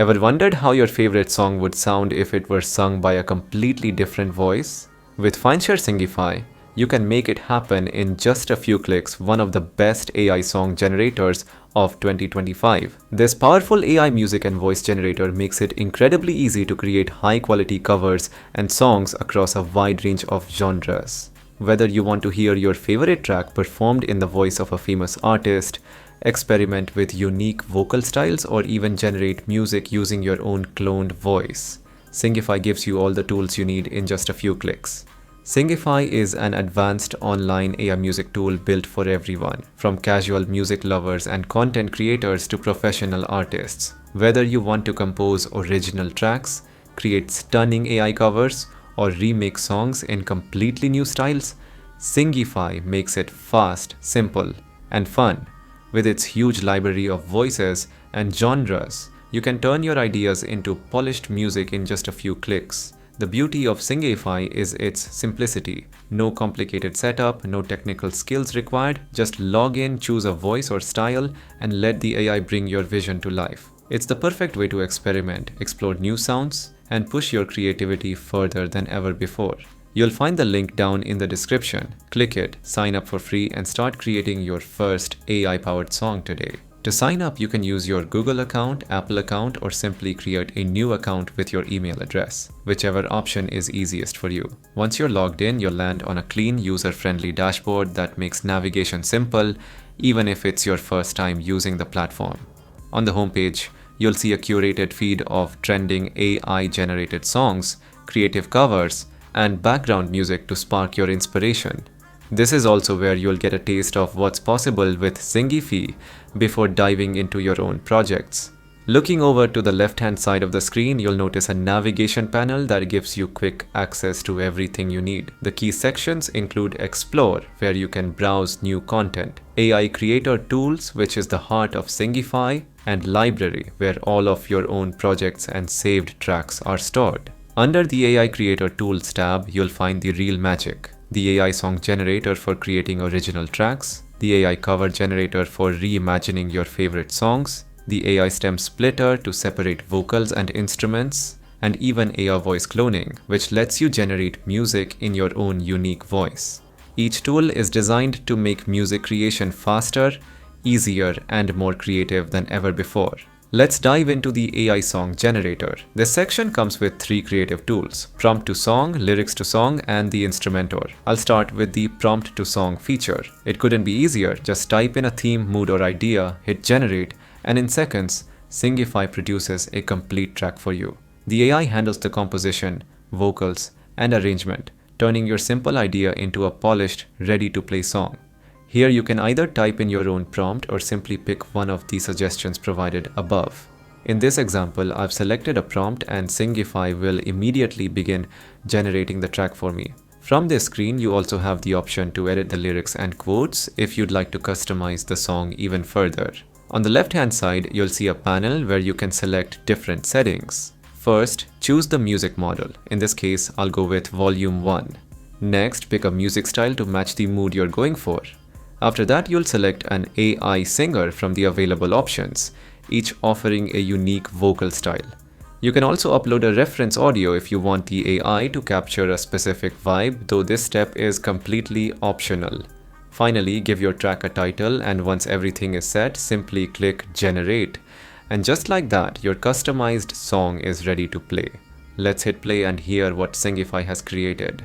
Ever wondered how your favorite song would sound if it were sung by a completely different voice? With Findshare Singify, you can make it happen in just a few clicks, one of the best AI song generators of 2025. This powerful AI music and voice generator makes it incredibly easy to create high-quality covers and songs across a wide range of genres. Whether you want to hear your favorite track performed in the voice of a famous artist, experiment with unique vocal styles, or even generate music using your own cloned voice, Singify gives you all the tools you need in just a few clicks. Singify is an advanced online AI music tool built for everyone, from casual music lovers and content creators to professional artists. Whether you want to compose original tracks, create stunning AI covers, or remake songs in completely new styles, Singify makes it fast, simple, and fun. With its huge library of voices and genres, you can turn your ideas into polished music in just a few clicks. The beauty of Singify is its simplicity. No complicated setup, no technical skills required. Just log in, choose a voice or style, and let the AI bring your vision to life. It's the perfect way to experiment, explore new sounds, and push your creativity further than ever before. You'll find the link down in the description. Click it, sign up for free, and start creating your first AI-powered song today. To sign up, you can use your Google account, Apple account, or simply create a new account with your email address, whichever option is easiest for you. Once you're logged in, you'll land on a clean, user-friendly dashboard that makes navigation simple, even if it's your first time using the platform. On the homepage, you'll see a curated feed of trending AI-generated songs, creative covers, and background music to spark your inspiration. This is also where you'll get a taste of what's possible with Singify before diving into your own projects. Looking over to the left-hand side of the screen, you'll notice a navigation panel that gives you quick access to everything you need. The key sections include Explore, where you can browse new content, AI Creator Tools, which is the heart of Singify, and Library, where all of your own projects and saved tracks are stored. Under the AI Creator Tools tab, you'll find the real magic. The AI song generator for creating original tracks, the AI cover generator for reimagining your favorite songs, the AI stem splitter to separate vocals and instruments, and even AI voice cloning, which lets you generate music in your own unique voice. Each tool is designed to make music creation faster, easier, and more creative than ever before. Let's dive into the AI song generator. This section comes with 3 creative tools: prompt to song, lyrics to song, and the instrumentor. I'll start with the prompt to song feature. It couldn't be easier. Just type in a theme, mood, or idea, hit generate, and in seconds, Singify produces a complete track for you. The AI handles the composition, vocals, and arrangement, turning your simple idea into a polished, ready-to-play song. Here you can either type in your own prompt or simply pick one of the suggestions provided above. In this example, I've selected a prompt and Singify will immediately begin generating the track for me. From this screen, you also have the option to edit the lyrics and quotes if you'd like to customize the song even further. On the left-hand side, you'll see a panel where you can select different settings. First, choose the music model. In this case, I'll go with Volume 1. Next, pick a music style to match the mood you're going for. After that, you'll select an AI singer from the available options, each offering a unique vocal style. You can also upload a reference audio if you want the AI to capture a specific vibe, though this step is completely optional. Finally, give your track a title, and once everything is set, simply click Generate. And just like that, your customized song is ready to play. Let's hit play and hear what Singify has created.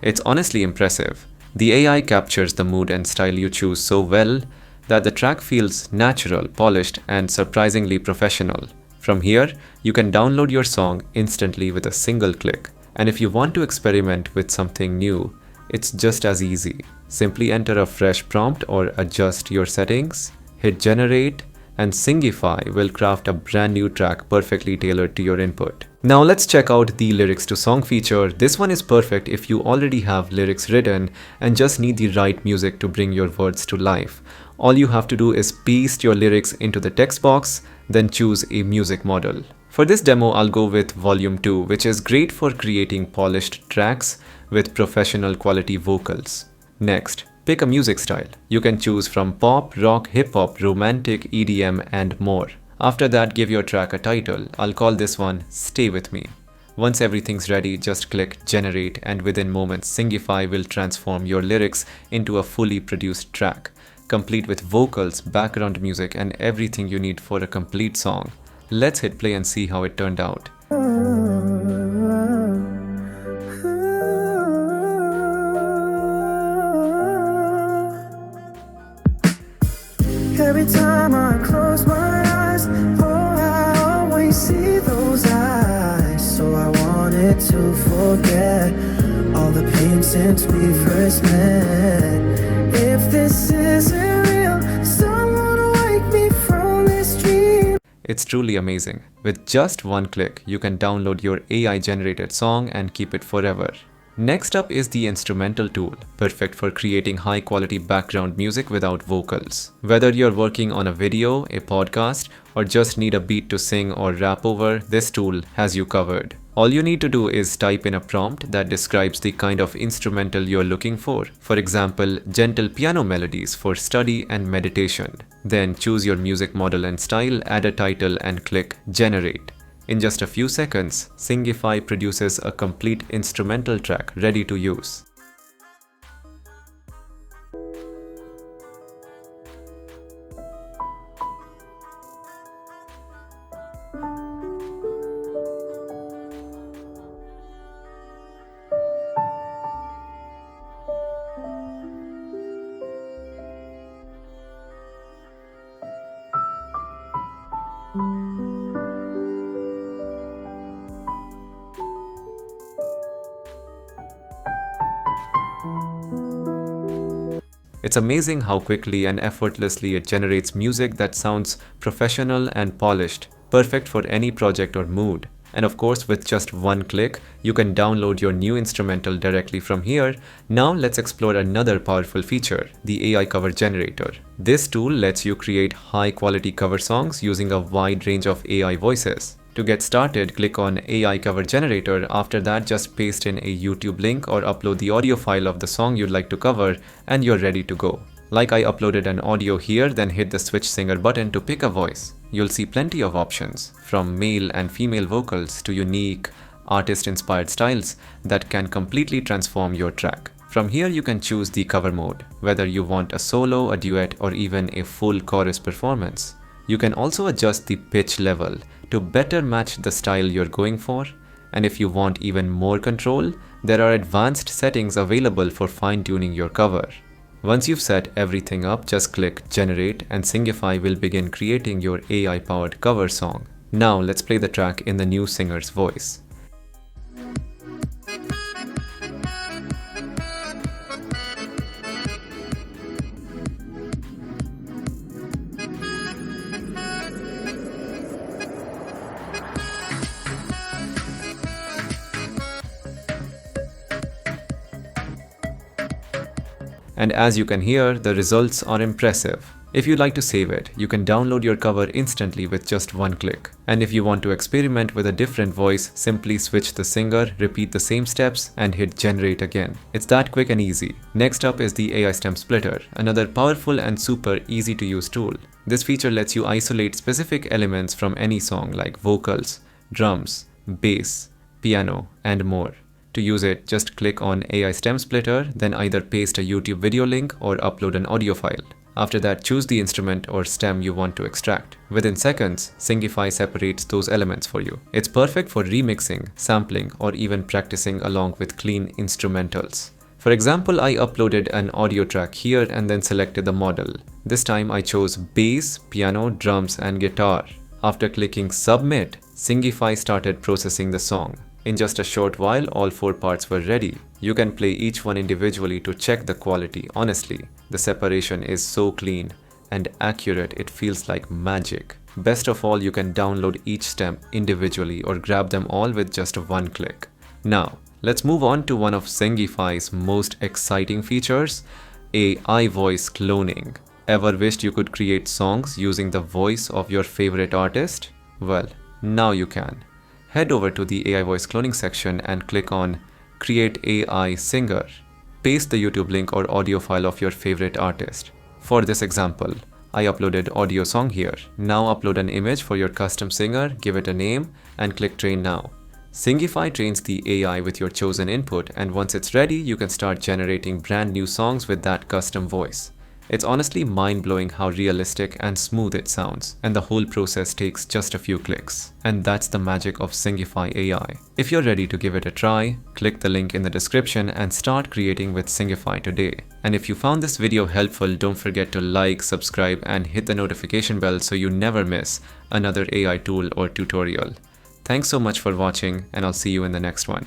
It's honestly impressive. The AI captures the mood and style you choose so well that the track feels natural, polished, and surprisingly professional. From here, you can download your song instantly with a single click. And if you want to experiment with something new, it's just as easy. Simply enter a fresh prompt or adjust your settings, hit generate, and Singify will craft a brand new track perfectly tailored to your input. Now let's check out the lyrics to song feature. This one is perfect if you already have lyrics written and just need the right music to bring your words to life. All you have to do is paste your lyrics into the text box, then choose a music model. For this demo, I'll go with Volume 2, which is great for creating polished tracks with professional quality vocals. Next, pick a music style. You can choose from pop, rock, hip-hop, romantic, EDM, and more. After that, give your track a title. I'll call this one Stay With Me. Once everything's ready, just click Generate, and within moments, Singify will transform your lyrics into a fully produced track, complete with vocals, background music, and everything you need for a complete song. Let's hit play and see how it turned out. Every time I close my eyes, oh, I always see those eyes. So I wanted to forget all the pain since we first met. If this isn't real, someone wake me from this dream. It's truly amazing. With just one click, you can download your AI-generated song and keep it forever. Next up is the instrumental tool, perfect for creating high-quality background music without vocals. Whether you're working on a video, a podcast, or just need a beat to sing or rap over, this tool has you covered. All you need to do is type in a prompt that describes the kind of instrumental you're looking for. For example, gentle piano melodies for study and meditation. Then choose your music model and style, add a title, and click Generate. In just a few seconds, Singify produces a complete instrumental track ready to use. It's amazing how quickly and effortlessly it generates music that sounds professional and polished, perfect for any project or mood. And of course, with just one click, you can download your new instrumental directly from here. Now let's explore another powerful feature, the AI cover generator. This tool lets you create high-quality cover songs using a wide range of AI voices. To get started, click on AI cover generator. After that, just paste in a YouTube link or upload the audio file of the song you'd like to cover and you're ready to go. Like I uploaded an audio here, then hit the switch singer button to pick a voice. You'll see plenty of options, from male and female vocals to unique, artist-inspired styles that can completely transform your track. From here, you can choose the cover mode, whether you want a solo, a duet, or even a full chorus performance. You can also adjust the pitch level to better match the style you're going for. And if you want even more control, there are advanced settings available for fine-tuning your cover. Once you've set everything up, just click Generate and Singify will begin creating your AI-powered cover song. Now let's play the track in the new singer's voice. And as you can hear, the results are impressive. If you'd like to save it, you can download your cover instantly with just one click. And if you want to experiment with a different voice, simply switch the singer, repeat the same steps, and hit Generate again. It's that quick and easy. Next up is the AI Stem Splitter, another powerful and super easy to use tool. This feature lets you isolate specific elements from any song like vocals, drums, bass, piano, and more. To use it, just click on AI Stem Splitter, then either paste a YouTube video link or upload an audio file. After that, choose the instrument or stem you want to extract. Within seconds, Singify separates those elements for you. It's perfect for remixing, sampling, or even practicing along with clean instrumentals. For example, I uploaded an audio track here and then selected the model. This time I chose bass, piano, drums, and guitar. After clicking Submit, Singify started processing the song. In just a short while, all 4 parts were ready. You can play each one individually to check the quality. Honestly, the separation is so clean and accurate, it feels like magic. Best of all, you can download each stem individually or grab them all with just one click. Now, let's move on to one of Singify's most exciting features, AI voice cloning. Ever wished you could create songs using the voice of your favorite artist? Well, now you can. Head over to the AI voice cloning section and click on Create AI Singer. Paste the YouTube link or audio file of your favorite artist. For this example, I uploaded audio song here. Now upload an image for your custom singer, give it a name, and click Train Now. Singify trains the AI with your chosen input, and once it's ready, you can start generating brand new songs with that custom voice. It's honestly mind-blowing how realistic and smooth it sounds, and the whole process takes just a few clicks. And that's the magic of Singify AI. If you're ready to give it a try, click the link in the description and start creating with Singify today. And if you found this video helpful, don't forget to like, subscribe, and hit the notification bell so you never miss another AI tool or tutorial. Thanks so much for watching, and I'll see you in the next one.